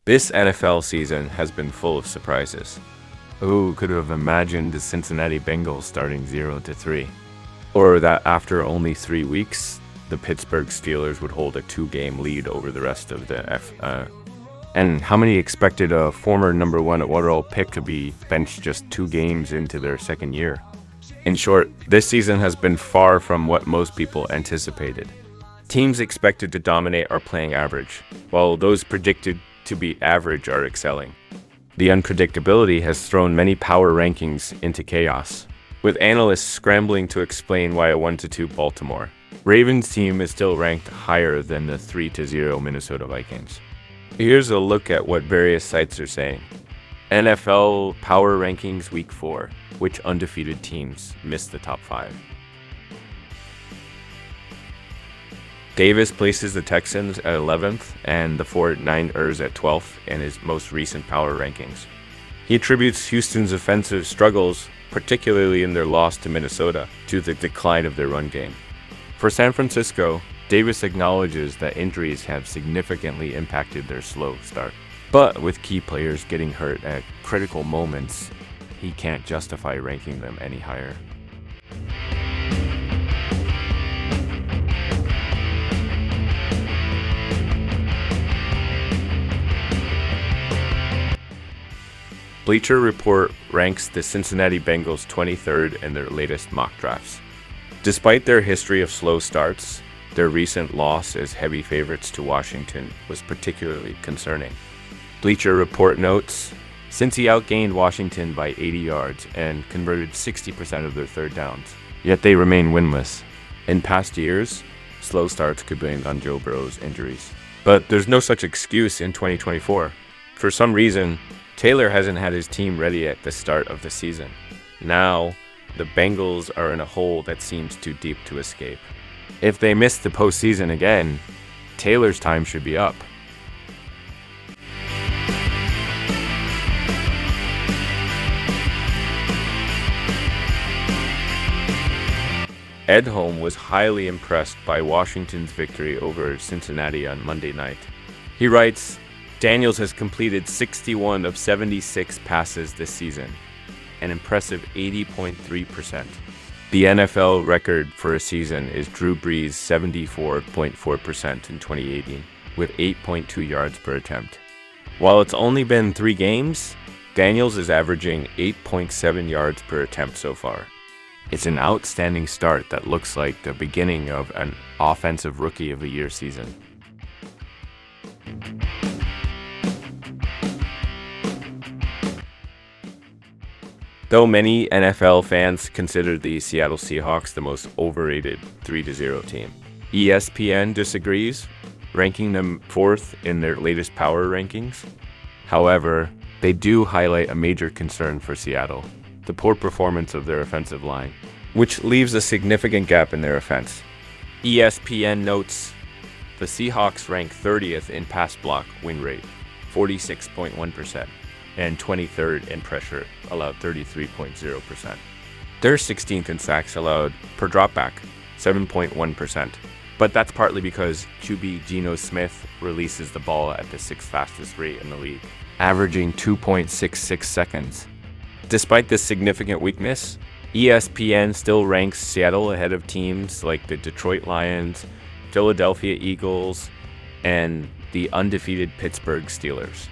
This NFL season has been full of surprises. Who could have imagined the Cincinnati Bengals starting 0-3? Or that after only 3 weeks, the Pittsburgh Steelers would hold a 2-game lead over the rest of the And how many expected a former number 1 overall pick to be benched just 2 games into their second year? In short, this season has been far from what most people anticipated. Teams expected to dominate are playing average, while those predicted to be average are excelling. The unpredictability has thrown many power rankings into chaos, with analysts scrambling to explain why a 1-2 Baltimore Ravens team is still ranked higher than the 3-0 Minnesota Vikings. Here's a look at what various sites are saying. NFL Power Rankings Week 4. Which undefeated teams missed the top 5? Davis places the Texans at 11th and the 49ers at 12th in his most recent power rankings. He attributes Houston's offensive struggles, particularly in their loss to Minnesota, to the decline of their run game. For San Francisco, Davis acknowledges that injuries have significantly impacted their slow start. But with key players getting hurt at critical moments, he can't justify ranking them any higher. Bleacher Report ranks the Cincinnati Bengals 23rd in their latest mock drafts. Despite their history of slow starts, their recent loss as heavy favorites to Washington was particularly concerning. Bleacher Report notes, since he outgained Washington by 80 yards and converted 60% of their third downs, yet they remain winless. In past years, slow starts could be blamed on Joe Burrow's injuries. But there's no such excuse in 2024. For some reason, Taylor hasn't had his team ready at the start of the season. Now, the Bengals are in a hole that seems too deep to escape. If they miss the postseason again, Taylor's time should be up. Edholm was highly impressed by Washington's victory over Cincinnati on Monday night. He writes, Daniels has completed 61 of 76 passes this season, an impressive 80.3%. The NFL record for a season is Drew Brees' 74.4% in 2018, with 8.2 yards per attempt. While it's only been 3 games, Daniels is averaging 8.7 yards per attempt so far. It's an outstanding start that looks like the beginning of an offensive Rookie of the Year season. Though many NFL fans consider the Seattle Seahawks the most overrated 3-0 team, ESPN disagrees, ranking them 4th in their latest power rankings. However, they do highlight a major concern for Seattle, the poor performance of their offensive line, which leaves a significant gap in their offense. ESPN notes, the Seahawks rank 30th in pass block win rate, 46.1%, and 23rd in pressure, allowed 33.0%. They're 16th in sacks allowed per dropback, 7.1%. But that's partly because QB Geno Smith releases the ball at the 6th fastest rate in the league, averaging 2.66 seconds. Despite this significant weakness, ESPN still ranks Seattle ahead of teams like the Detroit Lions, Philadelphia Eagles, and the undefeated Pittsburgh Steelers.